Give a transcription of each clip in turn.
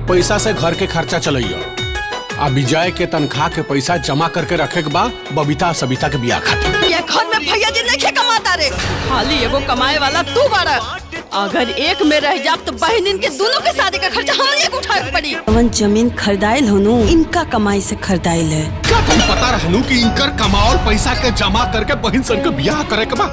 पैसा से घर के खर्चा चलइयो। आ विजय के तनख्वाह के पैसा जमा करके रखे के बाद बबीता सबिता के बियाह खातिर। ये घर में भैया जी नहीं कमाता रे, खाली एगो कमाए वाला तू बड़ा। अगर एक में रह जाब तो बहनिन के दोनों के शादी का खर्चा हमरे को उठाए पड़ी। अवन जमीन खरीदाइल होनु, इनका कमाई से खरीदाइल है। क्या तुम पता रहनु कि इनकर कमाओल पैसा के जमा करके बहन सन के बियाह करे के बा?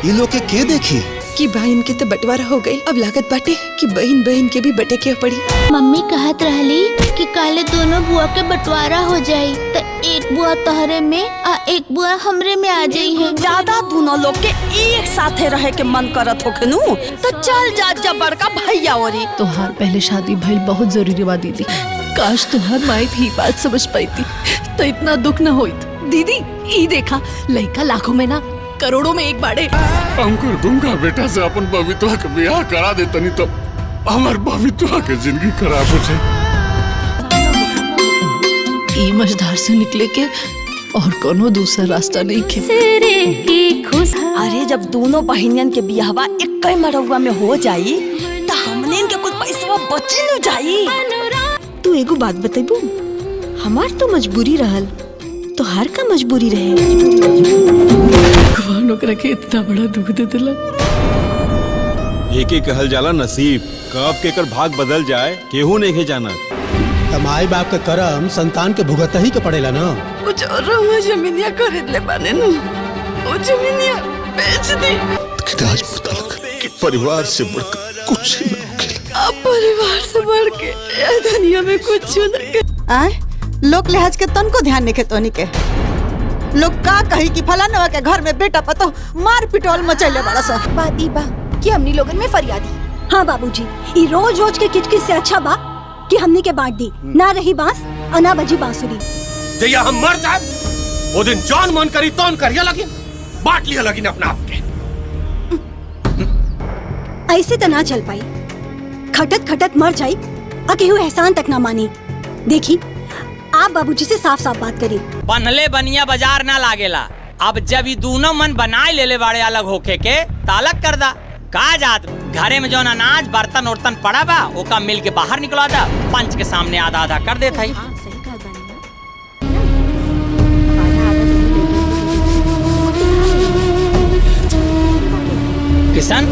ये लोग के देखी कि बहन के तो बंटवारा हो गई, अब लागत बाटे कि बहन बहन के भी बटे के पड़ी। मम्मी कहत रहली कि काले दोनों बुआ के बंटवारा हो जाई, तो एक बुआ तहरे में आ एक बुआ हमरे में आ जाई है। ज्यादा दोनों लोग के एक साथे रहे के मन करत होखे नु तो चल जा जब बड़का भैया ओरी। तोहार पहले शादी भइल बहुत जरूरी बा दीदी। काश तुम्हार माई भी बात समझ पाती तो इतना दुख न होइत। दीदी ई देखा, लड़का लाखों में ना करोड़ों में एक बाड़े। अंकुर दूंगा बेटा से अपन बबीतवा के बियाह करा दे तनी तो हमार बबीतवा के जिंदगी खराब हो जाए। ई मझधार से निकले के और कोनो दूसरा रास्ता नहीं खे। अरे जब दोनों बहनियन के बियाहवा एक मरौवा में हो जाई तो हमने के कुछ पैसा बची न जाई। तू एगो बात बतेबू, हमार तो मजबूरी रहल, तो हर का मजबूरी रहे। भगवान ओकरा के इतना बड़ा दुख दे दिला। एक कहल जाला नसीब, कब के कर भाग बदल जाए केहू नहीं जाना। माई बाप के करम संतान के भुगत ही के पड़ेला ना। कुछ और रहुआ जमीनिया खरीद ले बाने नु, वो जमीनिया बेच दी। आज पता लगा कि परिवार से बढ़कर कुछ न होखेला। अब परिवार से बढ़ के ये दुनिया में कुछ न। आए लोग लिहाज के तन को ध्यान नहीं तोनी के। लोग का कही कि फलाना के घर में बेटा पतो मार पिटोल मचैले बड़ा सा। बात ई बा कि हमनी लोगन में फरियादी। हाँ बाबूजी, ये रोज रोज के किचकिच से अच्छा बा कि हमने के बांट दी। ना रही बांस और ना बजी बांसुरी। जैया हम मर जाए वो दिन जान मन करी तौन करिया लगी, बांट लिया लगी अपना आप के। ऐसे तो ना चल पाई, खटत खटत मर जाई और केहू एहसान तक ना मानी। देखी आप बाबूजी से साफ साफ बात करी। बनले बनिया बाजार ना लागेला। अब जब ये दोनों मन बनाए ले बाड़े अलग होके के तालक कर दा। का जात घरे में जो अनाज बर्तन उर्तन पड़ा बा ओका मिल के बाहर निकला दा, पंच के सामने आधा आधा कर देता ही। किशन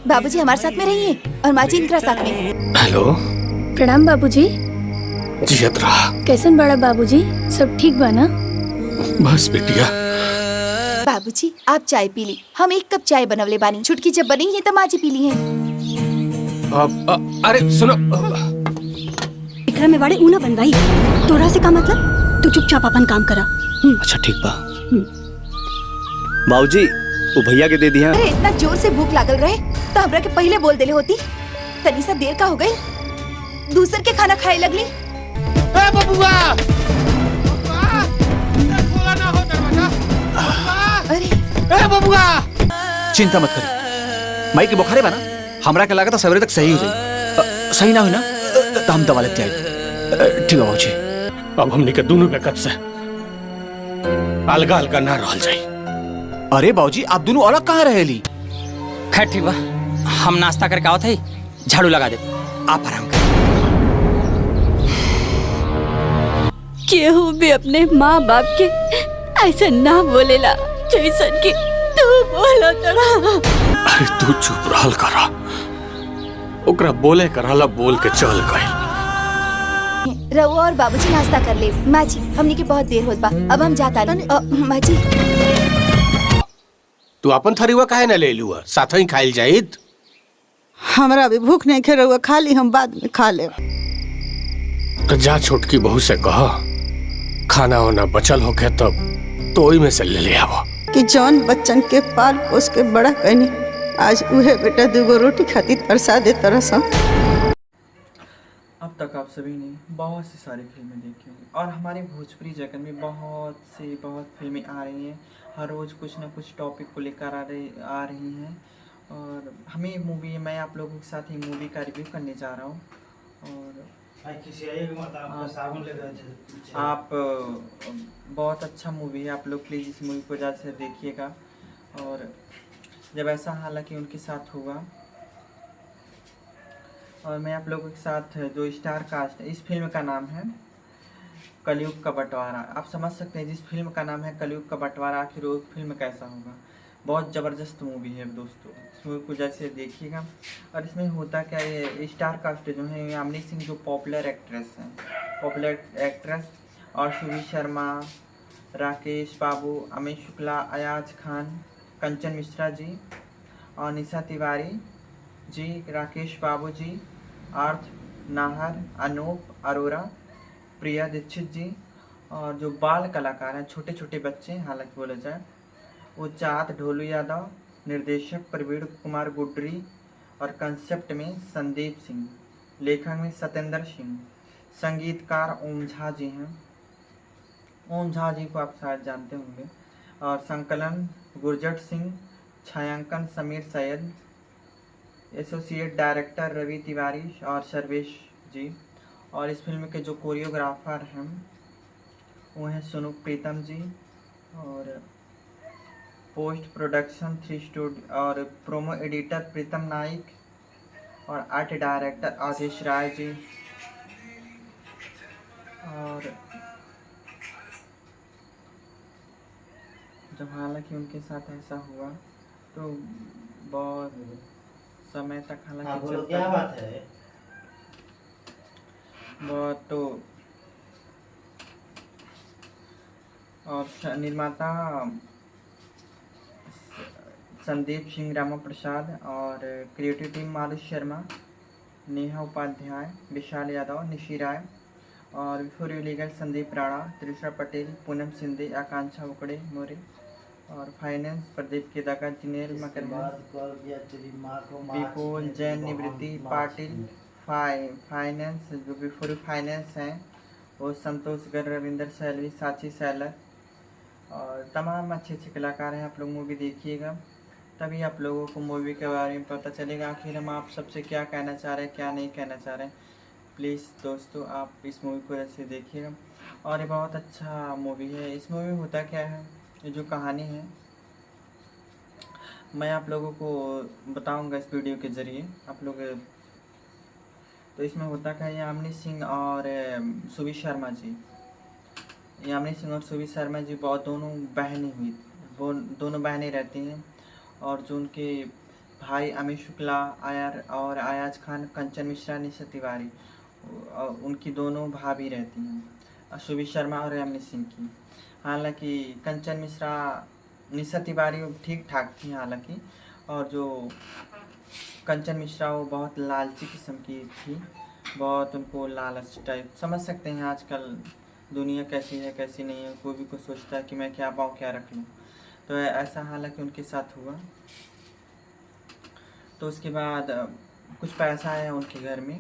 बाबूजी हमारे साथ में रहिए और माँ जी इनका साथ में। हेलो, प्रणाम बाबूजी। जियत रहा। कैसन बड़ा बाबूजी, सब ठीक बा ना? बस बिटिया। बाबूजी आप चाय पी ली, हम एक कप चाय बनवले बानी। छुटकी जब बनी है तो माँ जी पी ली है। अरे सुनो, एकरा में बड़े ऊना बनवाई, तोरा से का मतलब? तू चुपचाप अपन काम करा। अच्छा ठीक बा। बाबूजी वो भैया के दे दिया। अरे इतना जोर से भूख लागल रहे तो हमरा के पहले बोल देले होती। तनी सा देर का हो गई, दूसर के खाना खाए लगली। ए बबुआ, खोला ना हो दरवाजा। अरे ए बबुआ, चिंता मत करी, माई के बुखारे बना हमरा के लगा था सवेरे तक सही हो जाए। सही ना हुई ना तो हम दवा लेते आए। ठीक है बाबूजी। अब हमने के दोनों बेकत से अलगा अलगा ना रहल जाई। अरे बाबूजी आप दोनों अलग कहाँ रहेली? खैर ठीक बा, हम नाश्ता करके आओ थे, झाड़ू लगा दे, आप आराम कर। केहू भी अपने माँ बाप के ऐसा ना बोलेला जैसन कि तू बोला तड़ा। अरे तू चुप रहल करा, ओकरा बोले कराला बोल के चल गई। रहुआ और बाबूजी नाश्ता कर ले। माँ जी हमनी के बहुत देर होत बा, अब हम जाता नहीं। माँ जी तू अपन थरीवा काहे ना ले लुआ, साथ ही खाइल जाइत। हमरा भी भूख नहीं खे रहुआ, खा ली हम बाद में खा ले। तो जा छोटकी बहू से कहा खाना वाना बचल होके तब तो ओई में से ले आवो। कि जौन बच्चन के पाल पोस के बड़ा कनी, आज उहे बेटा दूगो रोटी खाती तरसा दे तरस। अब तक आप सभी ने बहुत सी सारी फिल्में देखी होंगी और हमारे भोजपुरी जगत में बहुत फिल्में आ रही हैं। हर रोज़ कुछ ना कुछ टॉपिक को लेकर आ रही हैं और हमें मूवी, मैं आप लोगों के साथ ही मूवी का रिव्यू करने जा रहा हूँ। और आप बहुत अच्छा मूवी है, आप लोग प्लीज़ इस मूवी को ज़्यादा से देखिएगा। और जब ऐसा हालांकि उनके साथ हुआ और मैं आप लोगों के साथ जो स्टार कास्ट है, इस फिल्म का नाम है कलयुग का बंटवारा। आप समझ सकते हैं जिस फिल्म का नाम है कलयुग का बंटवारा, आखिर वो फिल्म कैसा होगा। बहुत ज़बरदस्त मूवी है दोस्तों, इस मूवी को जैसे देखिएगा। और इसमें होता क्या है, स्टार कास्ट जो है यामिनी सिंह जो पॉपुलर एक्ट्रेस हैं, पॉपुलर एक्ट्रेस, और सुवी शर्मा, राकेश बाबू, अमित शुक्ला, अयाज खान, कंचन मिश्रा जी और निशा तिवारी जी, राकेश बाबू जी, आर्थ नाहर, अनूप अरोरा, प्रिया दीक्षित जी, और जो बाल कलाकार हैं छोटे छोटे बच्चे, हालांकि बोला जाए वो चाँद ढोलू यादव, निर्देशक प्रवीण कुमार गुड्री, और कंसेप्ट में संदीप सिंह, लेखक में सत्येंद्र सिंह, संगीतकार ओम झा जी हैं। ओम झा जी को आप शायद जानते होंगे। और संकलन गुरजट सिंह, छायांकन समीर सैयद, एसोसिएट डायरेक्टर रवि तिवारी और सर्वेश जी। और इस फिल्म के जो कोरियोग्राफर हैं वो हैं सोनू प्रीतम जी, और पोस्ट प्रोडक्शन 3 स्टूडियो और प्रोमो एडिटर प्रीतम नाइक, और आर्ट डायरेक्टर आदेश राय जी। और जब हालांकि उनके साथ ऐसा हुआ तो बहुत समय तक हालांकि चलता क्या बात है बहुत। तो और निर्माता संदीप सिंह रामा प्रसाद, और क्रिएटिव टीम मालू शर्मा, नेहा उपाध्याय, विशाल यादव, निशी राय, और before you legal Sandeep Rana, Trisha Patel, Poonam Sindhe, Akanksha Ukade More, और फाइनेंस प्रदीप केदाका, जिनेल मकरमल, विपुल जैन, निवृत्ति पाटिल, फाइनेंस जो बिफोर फाइनेंस हैं वो संतोष गर, रविंदर सैलवी, साची सैलर, और तमाम अच्छे अच्छे कलाकार हैं। आप लोग मूवी देखिएगा तभी आप लोगों को मूवी के बारे में पता चलेगा आखिर हम आप सबसे क्या कहना चाह रहे हैं, क्या नहीं कहना चाह रहे हैं। प्लीज़ दोस्तों आप इस मूवी को ऐसे देखिएगा, और ये बहुत अच्छा मूवी है। इस मूवी में होता क्या है, ये जो कहानी है मैं आप लोगों को बताऊंगा इस वीडियो के ज़रिए आप लोग। तो इसमें होता क्या है, यामिनी सिंह और सुवी शर्मा जी, यामिनी सिंह और सुवी शर्मा जी बहुत दोनों बहनें हुई, वो दोनों बहनें रहती हैं। और जो उनके भाई अमित शुक्ला और अयाज खान, कंचन मिश्रा, निशा तिवारी, उनकी दोनों भाभी रहती हैं, सुवी शर्मा और यामिनी सिंह की। हालांकि कंचन मिश्रा, निशा तिवारी ठीक ठाक थी हालांकि, और जो कंचन मिश्रा वो बहुत लालची किस्म की थी, बहुत उनको लालच टाइप, समझ सकते हैं आजकल दुनिया कैसी है कैसी नहीं है, कोई भी कुछ सोचता है कि मैं क्या पाऊँ क्या रख लूँ। तो ऐसा हालांकि उनके साथ हुआ। तो उसके बाद कुछ पैसा आया उनके घर में,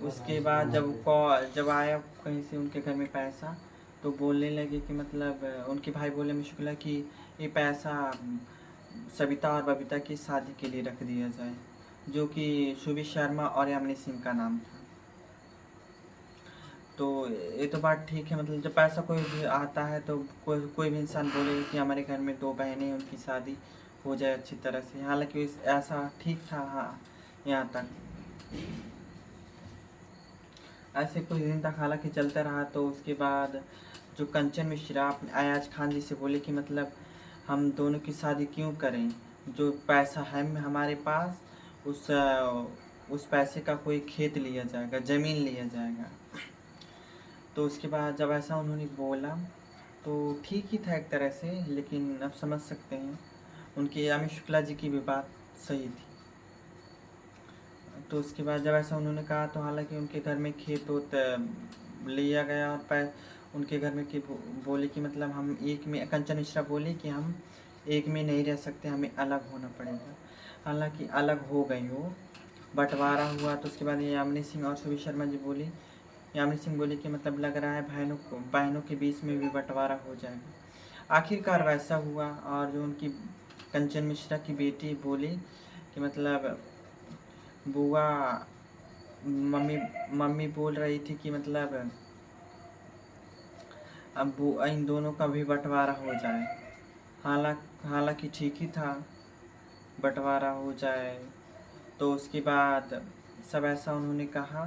उसके बाद जब आया कहीं से उनके घर में पैसा, तो बोलने लगे कि मतलब उनके भाई बोले अमित शुक्ला कि ये पैसा सविता और बबीता की शादी के लिए रख दिया जाए, जो कि सुवी शर्मा और यामिनी सिंह का नाम था। तो ये तो बात ठीक है, मतलब जब पैसा कोई भी आता है तो कोई भी इंसान बोले कि हमारे घर में 2 बहनें उनकी शादी हो जाए अच्छी तरह से। हालांकि ऐसा ठीक था हाँ, यहाँ तक ऐसे कुछ दिन तक हालांकि चलता रहा। तो उसके बाद जो कंचन मिश्रा अपने अयाज खान जी से बोले कि मतलब हम दोनों की शादी क्यों करें, जो पैसा है हमारे पास उस पैसे का कोई खेत लिया जाएगा, ज़मीन लिया जाएगा। तो उसके बाद जब ऐसा उन्होंने बोला तो ठीक ही था एक तरह से, लेकिन अब समझ सकते हैं उनके अमित शुक्ला जी की भी बात सही थी। तो उसके बाद जब ऐसा उन्होंने कहा तो हालांकि उनके घर में खेत लिया गया, और उनके घर में कि बोले कि मतलब हम एक में, कंचन मिश्रा बोली कि हम एक में नहीं रह सकते, हमें अलग होना पड़ेगा। हालांकि अलग हो गई वो, बंटवारा हुआ। तो उसके बाद यामिनी सिंह और सुवी शर्मा जी बोली, यामिनी सिंह बोली कि मतलब लग रहा है बहनों के बीच में भी बंटवारा हो जाएगा। आखिरकार वैसा हुआ। और जो उनकी कंचन मिश्रा की बेटी बोली कि मतलब बुआ, मम्मी बोल रही थी कि मतलब अब इन दोनों का भी बंटवारा हो जाए। हालांकि ठीक ही था, बंटवारा हो जाए तो उसके बाद सब ऐसा उन्होंने कहा,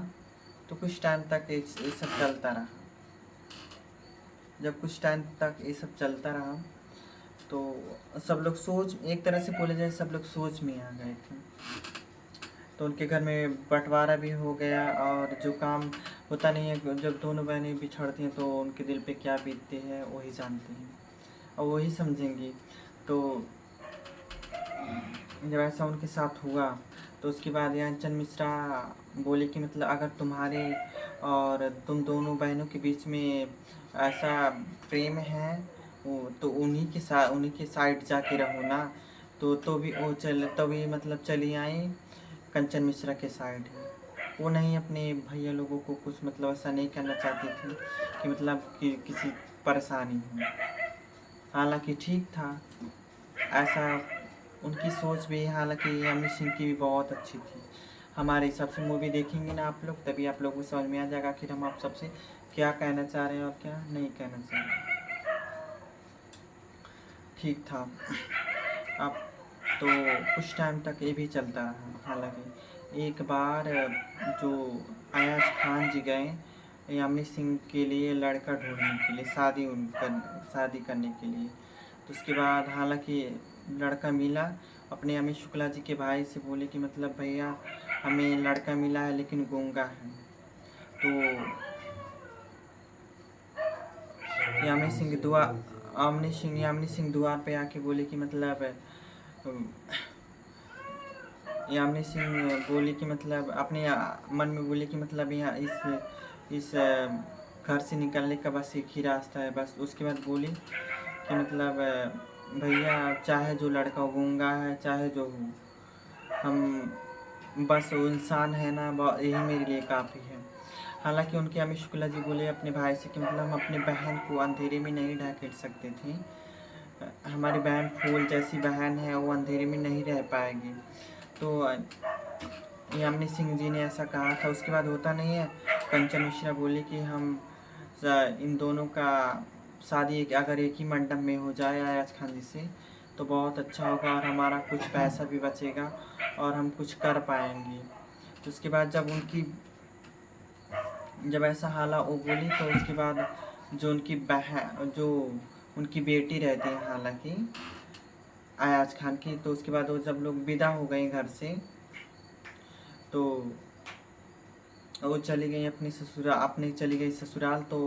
तो कुछ टाइम तक ये सब चलता रहा। जब कुछ टाइम तक ये सब चलता रहा तो सब लोग सोच, एक तरह से बोले जाए सब लोग सोच में आ गए थे। तो उनके घर में बंटवारा भी हो गया, और जो काम होता नहीं है, जब दोनों बहनें बिछड़ती हैं तो उनके दिल पे क्या बीतती है वही जानती हैं और वही समझेंगी। तो जब ऐसा उनके साथ हुआ तो उसके बाद यांचन मिश्रा बोले कि मतलब अगर तुम्हारे और तुम दोनों बहनों के बीच में ऐसा प्रेम है तो उन्हीं के साइड जाके रहो ना। तो भी वो तभी मतलब चली आई कंचन मिश्रा के साइड ही। वो नहीं अपने भैया लोगों को कुछ मतलब ऐसा नहीं करना चाहती थी कि मतलब कि किसी परेशानी हो। हालांकि ठीक था, ऐसा उनकी सोच भी। हालांकि अमित सिंह की भी बहुत अच्छी थी। हमारे हिसाब से मूवी देखेंगे ना आप लोग, तभी आप लोगों को समझ में आ जाएगा कि हम आप सबसे क्या कहना चाह रहे हैं और क्या नहीं कहना चाह रहे। ठीक था। अब तो कुछ टाइम तक ये भी चलता रहा। हालांकि एक बार जो अयाज खान जी गए अमित सिंह के लिए लड़का ढूंढने के लिए, शादी करने के लिए। तो उसके बाद हालांकि लड़का मिला। अपने अमित शुक्ला जी के भाई से बोले कि मतलब भैया हमें लड़का मिला है लेकिन गूंगा है। तो अमित सिंह द्वार पे आके बोले कि मतलब अमित सिंह बोले कि मतलब अपने मन में बोले कि मतलब यहाँ इस घर से निकलने का बस एक ही रास्ता है बस। उसके बाद बोली कि मतलब भैया चाहे जो लड़का गूंगा है चाहे जो हो, हम बस वो इंसान है ना, यही मेरे लिए काफ़ी है। हालांकि उनके अमित शुक्ला जी बोले अपने भाई से कि मतलब हम अपनी बहन को अंधेरे में नहीं ढकेल सकते थे। हमारी बहन फूल जैसी बहन है, वो अंधेरे में नहीं रह पाएगी। तो ये अमित सिंह जी ने ऐसा कहा था। उसके बाद होता नहीं है, कंचन मिश्रा बोले कि हम इन दोनों का शादी अगर एक ही मंडप में हो जाए अयाज खान जी से तो बहुत अच्छा होगा और हमारा कुछ पैसा भी बचेगा और हम कुछ कर पाएंगे। तो उसके बाद जब ऐसा हाला वो बोली तो उसके बाद जो उनकी बेटी रहती है हालांकि अयाज खान की, तो उसके बाद वो जब लोग विदा हो गए घर से तो वो चली गई अपने चली गई ससुराल। तो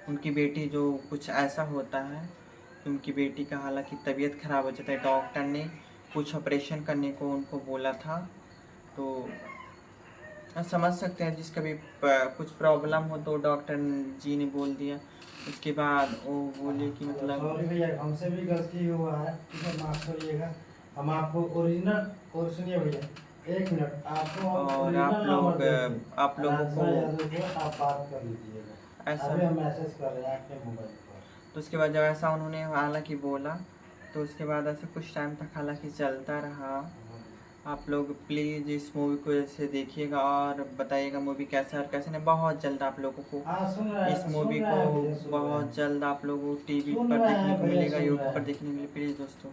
उनकी बेटी जो कुछ ऐसा होता है कि उनकी बेटी का हालांकि तबीयत ख़राब हो जाता है। डॉक्टर ने कुछ ऑपरेशन करने को उनको बोला था। तो समझ सकते हैं जिसका भी कुछ प्रॉब्लम हो तो डॉक्टर जी ने बोल दिया। उसके बाद वो बोले कि मतलब सॉरी भैया, हमसे भी गलती हुआ है, माफ करिएगा। हम आपको ओरिजिनल और सुनिए भैया, एक मिनट आपको और आप लोगों को आप बात कर लीजिएगा। ऐसा अभी हम मैसेज कर रहे हैं आपके मोबाइल पर। तो उसके बाद जब ऐसा उन्होंने हालांकि बोला तो उसके बाद ऐसे कुछ टाइम तक हालांकि चलता रहा। आप लोग प्लीज़ इस मूवी को ऐसे देखिएगा और बताइएगा मूवी कैसा है और कैसे नहीं। बहुत जल्द आप लोगों को इस मूवी को बहुत जल्द आप लोगों को टीवी पर देखने को मिलेगा, यूट्यूब पर देखने के लिए। प्लीज़ दोस्तों